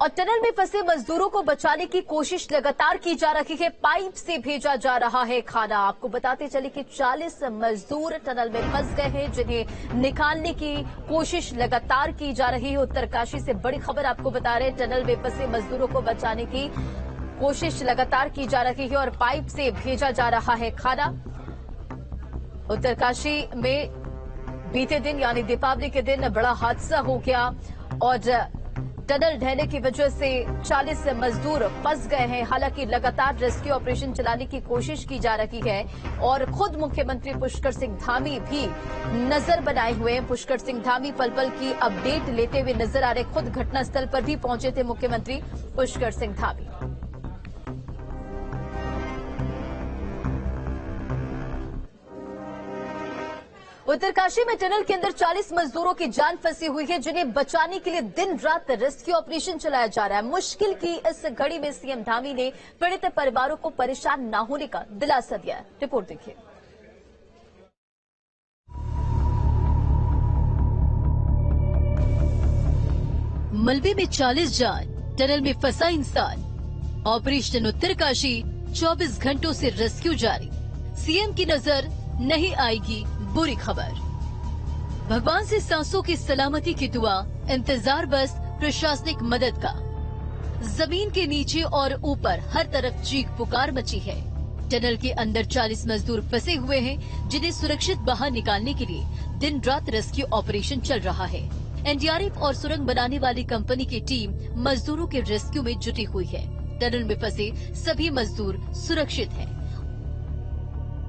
और टनल में फंसे मजदूरों को बचाने की कोशिश लगातार की जा रही है। पाइप से भेजा जा रहा है खाना। आपको बताते चले कि 40 मजदूर टनल में फंस गए हैं, जिन्हें निकालने की कोशिश लगातार की जा रही है। उत्तरकाशी से बड़ी खबर आपको बता रहे हैं, टनल में फंसे मजदूरों को बचाने की कोशिश लगातार की जा रही है और पाइप से भेजा जा रहा है खाना। उत्तरकाशी में बीते दिन यानी दीपावली के दिन बड़ा हादसा हो गया और टनल ढहने की वजह से 40 मजदूर फंस गए हैं। हालांकि लगातार रेस्क्यू ऑपरेशन चलाने की कोशिश की जा रही है और खुद मुख्यमंत्री पुष्कर सिंह धामी भी नजर बनाए हुए हैं। पुष्कर सिंह धामी पल पल की अपडेट लेते हुए नजर आ रहे। खुद घटनास्थल पर भी पहुंचे थे मुख्यमंत्री पुष्कर सिंह धामी। उत्तरकाशी में टनल के अंदर 40 मजदूरों की जान फंसी हुई है, जिन्हें बचाने के लिए दिन रात रेस्क्यू ऑपरेशन चलाया जा रहा है। मुश्किल की इस घड़ी में सीएम धामी ने पीड़ित परिवारों को परेशान न होने का दिलासा दिया है। रिपोर्ट देखिए। मलबे में 40 जान, टनल में फंसा इंसान। ऑपरेशन उत्तरकाशी 24 घंटों से रेस्क्यू जारी। सीएम की नजर नहीं आएगी बुरी खबर। भगवान से सांसों की सलामती की दुआ, इंतजार बस प्रशासनिक मदद का। जमीन के नीचे और ऊपर हर तरफ चीख पुकार मची है। टनल के अंदर 40 मजदूर फंसे हुए हैं, जिन्हें सुरक्षित बाहर निकालने के लिए दिन रात रेस्क्यू ऑपरेशन चल रहा है। एनडीआरएफ और सुरंग बनाने वाली कंपनी की टीम मजदूरों के रेस्क्यू में जुटी हुई है। टनल में फंसे सभी मजदूर सुरक्षित हैं।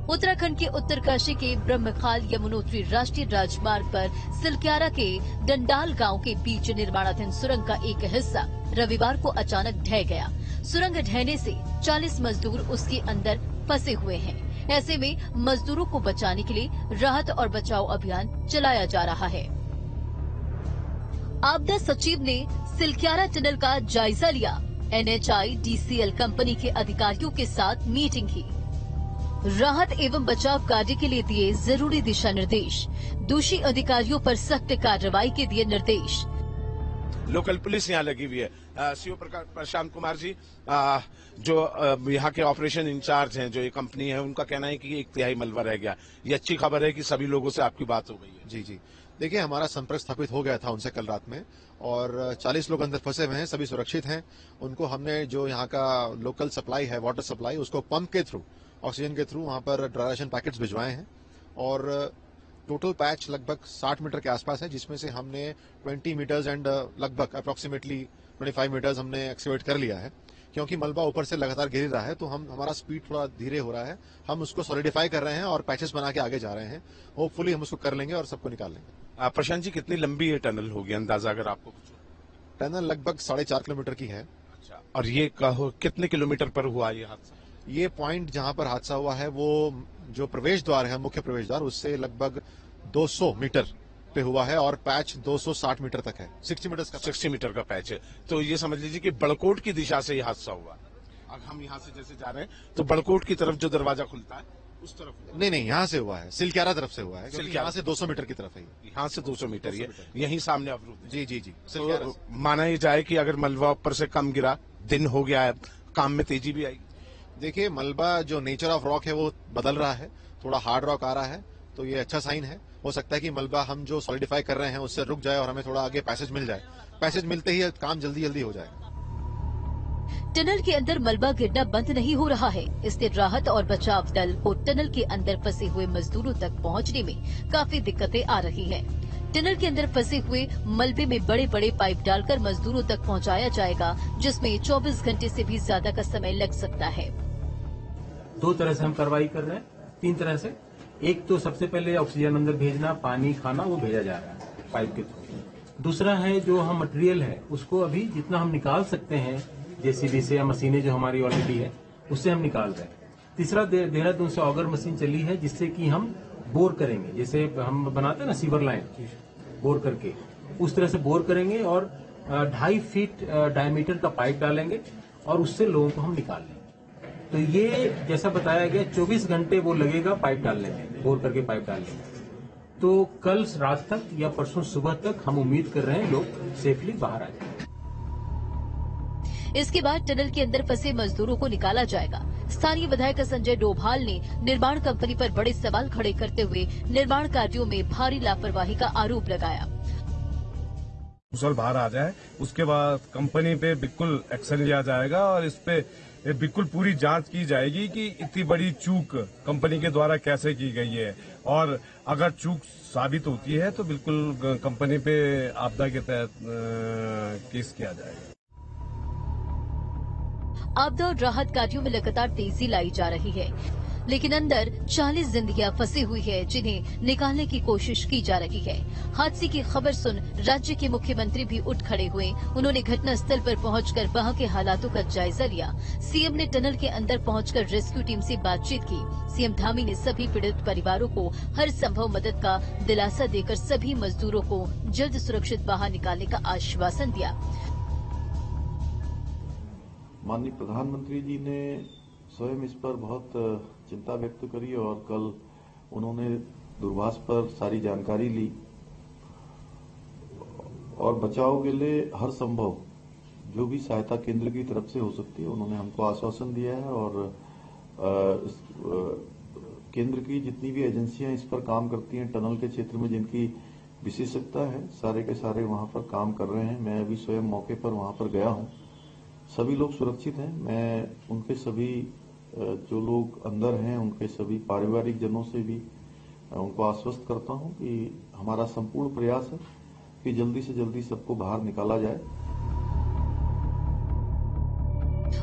उत्तराखंड के उत्तरकाशी के ब्रह्मखाल यमुनोत्री राष्ट्रीय राजमार्ग पर सिलक्यारा के डंडाल गांव के बीच निर्माणाधीन सुरंग का एक हिस्सा रविवार को अचानक ढह गया। सुरंग ढहने से 40 मजदूर उसके अंदर फंसे हुए हैं। ऐसे में मजदूरों को बचाने के लिए राहत और बचाव अभियान चलाया जा रहा है। आपदा सचिव ने सिलक्यारा टनल का जायजा लिया। NHIDCL कंपनी के अधिकारियों के साथ मीटिंग की। राहत एवं बचाव कार्य के लिए दिए जरूरी दिशा निर्देश। दोषी अधिकारियों पर सख्त कार्रवाई के दिए निर्देश। लोकल पुलिस यहाँ लगी हुई है। सीओ प्रशांत कुमार जी, जो यहाँ के ऑपरेशन इंचार्ज हैं, जो ये कंपनी है, उनका कहना है कि 1/3 मलबा रह गया। ये अच्छी खबर है कि सभी लोगों से आपकी बात हो गई है। जी जी, देखिए, हमारा संपर्क स्थापित हो गया था उनसे कल रात में और 40 लोग अंदर फंसे हुए हैं, सभी सुरक्षित हैं। उनको हमने जो यहाँ का लोकल सप्लाई है, वाटर सप्लाई, उसको पंप के थ्रू, ऑक्सीजन के थ्रू वहां पर ड्राई राशन पैकेट्स भिजवाए हैं और टोटल पैच लगभग 60 मीटर के आसपास है, जिसमें से हमने 20 मीटर्स एंड लगभग अप्रोक्सीमेटली 25 मीटर्स हमने एक्सकेवेट कर लिया है। क्योंकि मलबा ऊपर से लगातार गिर रहा है तो हमारा स्पीड थोड़ा धीरे हो रहा है। हम उसको सॉलिडिफाई कर रहे हैं और पैचेस बना के आगे जा रहे हैं। होपफुली हम उसको कर लेंगे और सबको निकाल लेंगे। प्रशांत जी, कितनी लंबी है टनल होगी अंदाजा अगर आपको? टनल लगभग 4.5 किलोमीटर की है। अच्छा, और ये कितने किलोमीटर पर हुआ ये हादसा? ये पॉइंट जहां पर हादसा हुआ है वो जो प्रवेश द्वार है, मुख्य प्रवेश द्वार, उससे लगभग 200 मीटर पे हुआ है और पैच 260 मीटर तक है। 60 मीटर का पैच है। तो ये समझ लीजिए कि बड़कोट की दिशा से ये हादसा हुआ। अब हम यहाँ से जैसे जा रहे हैं तो बड़कोट की तरफ जो दरवाजा खुलता है उस तरफ नहीं, यहाँ से हुआ है, सिलक्यारा तरफ से हुआ है। यहाँ से 200 मीटर की तरफ है। यहाँ से 200 मीटर ये यहीं सामने अवरुद्ध है। जी जी जी। तो माना ही जाए कि अगर मलबा ऊपर से कम गिरा, दिन हो गया है, काम में तेजी भी आई। देखिए, मलबा जो नेचर ऑफ रॉक है वो बदल रहा है, थोड़ा हार्ड रॉक आ रहा है, तो ये अच्छा साइन है। हो सकता है कि मलबा हम जो सॉलिडिफाई कर रहे हैं उससे रुक जाए और हमें थोड़ा आगे पैसेज मिल जाए। पैसेज मिलते ही काम जल्दी जल्दी हो जाए। टनल के अंदर मलबा गिरना बंद नहीं हो रहा है, इससे राहत और बचाव दल को टनल के अंदर फंसे हुए मजदूरों तक पहुंचने में काफी दिक्कतें आ रही हैं। टनल के अंदर फंसे हुए मलबे में बड़े बड़े पाइप डालकर मजदूरों तक पहुंचाया जाएगा, जिसमें 24 घंटे से भी ज्यादा का समय लग सकता है। 2 तरह से हम कार्रवाई कर रहे हैं, 3 तरह से। एक तो सबसे पहले ऑक्सीजन अंदर भेजना, पानी, खाना, वो भेजा जा रहा है पाइप के थ्रू। दूसरा है जो हम मटेरियल है उसको अभी जितना हम निकाल सकते हैं जेसीबी से या मशीनें जो हमारी ऑलरेडी है उससे हम निकाल रहे हैं। तीसरा देहरादून से ऑगर मशीन चली है जिससे कि हम बोर करेंगे, जैसे हम बनाते हैं ना सीवर लाइन, बोर करके उस तरह से बोर करेंगे और 2.5 फीट डायमीटर का पाइप डालेंगे और उससे लोगों को हम निकाल लेंगे। तो ये जैसा बताया गया 24 घंटे वो लगेगा पाइप डालने में, बोर करके पाइप डालने में। तो कल रात तक या परसों सुबह तक हम उम्मीद कर रहे हैं लोग सेफली बाहर आ जाएंगे। इसके बाद टनल के अंदर फंसे मजदूरों को निकाला जाएगा। स्थानीय विधायक संजय डोभाल ने निर्माण कंपनी पर बड़े सवाल खड़े करते हुए निर्माण कार्यों में भारी लापरवाही का आरोप लगाया। कुशल बाहर आ जाए, उसके बाद कंपनी पे बिल्कुल एक्शन लिया जाएगा और इस पे बिल्कुल पूरी जांच की जाएगी कि इतनी बड़ी चूक कंपनी के द्वारा कैसे की गई है, और अगर चूक साबित होती है तो बिल्कुल कंपनी पे आपदा के तहत केस किया जाएगा। आपदा और राहत कार्यों में लगातार तेजी लाई जा रही है, लेकिन अंदर 40 जिंदगियां फंसी हुई है जिन्हें निकालने की कोशिश की जा रही है। हादसे की खबर सुन राज्य के मुख्यमंत्री भी उठ खड़े हुए। उन्होंने घटनास्थल पर पहुंचकर वहां के हालातों का जायजा लिया। सीएम ने टनल के अंदर पहुंचकर रेस्क्यू टीम से बातचीत की। सीएम धामी ने सभी पीड़ित परिवारों को हर संभव मदद का दिलासा देकर सभी मजदूरों को जल्द सुरक्षित बाहर निकालने का आश्वासन दिया। माननीय प्रधानमंत्री जी ने स्वयं इस पर बहुत चिंता व्यक्त करी और कल उन्होंने दूरभाष पर सारी जानकारी ली और बचाव के लिए हर संभव जो भी सहायता केंद्र की तरफ से हो सकती है उन्होंने हमको आश्वासन दिया है। और केंद्र की जितनी भी एजेंसियां इस पर काम करती हैं टनल के क्षेत्र में जिनकी विशेषज्ञता है सारे के सारे वहां पर काम कर रहे हैं। मैं अभी स्वयं मौके पर वहां पर गया हूं। सभी लोग सुरक्षित हैं। मैं उनके सभी जो लोग अंदर हैं उनके सभी पारिवारिक जनों से भी उनको आश्वस्त करता हूं कि हमारा संपूर्ण प्रयास है कि जल्दी से जल्दी सबको बाहर निकाला जाए।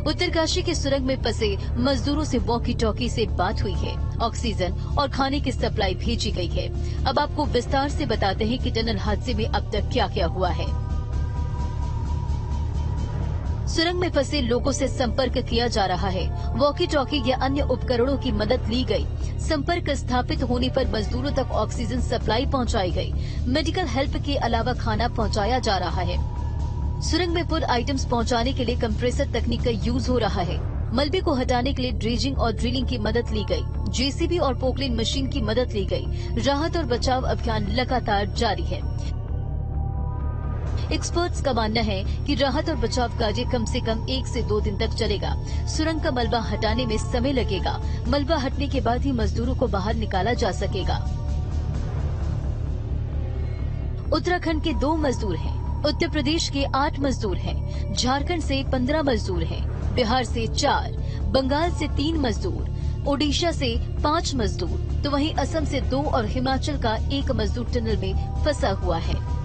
उत्तरकाशी के सुरंग में फंसे मजदूरों से वॉकी टॉकी से बात हुई है। ऑक्सीजन और खाने की सप्लाई भेजी गई है। अब आपको विस्तार से बताते हैं कि टनल हादसे में अब तक क्या क्या हुआ है। सुरंग में फंसे लोगों से संपर्क किया जा रहा है। वॉकी टॉकी या अन्य उपकरणों की मदद ली गई। संपर्क स्थापित होने पर मजदूरों तक ऑक्सीजन सप्लाई पहुंचाई गई। मेडिकल हेल्प के अलावा खाना पहुंचाया जा रहा है। सुरंग में फूड आइटम्स पहुंचाने के लिए कंप्रेसर तकनीक का यूज हो रहा है। मलबे को हटाने के लिए ड्रेजिंग और ड्रिलिंग की मदद ली गई। जेसीबी और पोकलेन मशीन की मदद ली गई। राहत और बचाव अभियान लगातार जारी है। एक्सपर्ट्स का मानना है कि राहत और बचाव कार्य कम से कम 1 से 2 दिन तक चलेगा। सुरंग का मलबा हटाने में समय लगेगा। मलबा हटने के बाद ही मजदूरों को बाहर निकाला जा सकेगा। उत्तराखंड के 2 मजदूर हैं। उत्तर प्रदेश के 8 मजदूर हैं। झारखंड से 15 मजदूर हैं। बिहार से 4, बंगाल से 3 मजदूर, ओडिशा से 5 मजदूर, तो वहीं असम से 2 और हिमाचल का 1 मजदूर टनल में फंसा हुआ है।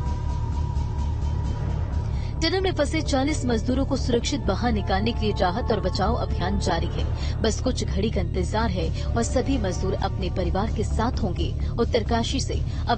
टनल में फंसे 40 मजदूरों को सुरक्षित बाहर निकालने के लिए राहत और बचाव अभियान जारी है। बस कुछ घड़ी का इंतजार है और सभी मजदूर अपने परिवार के साथ होंगे। उत्तरकाशी से अभी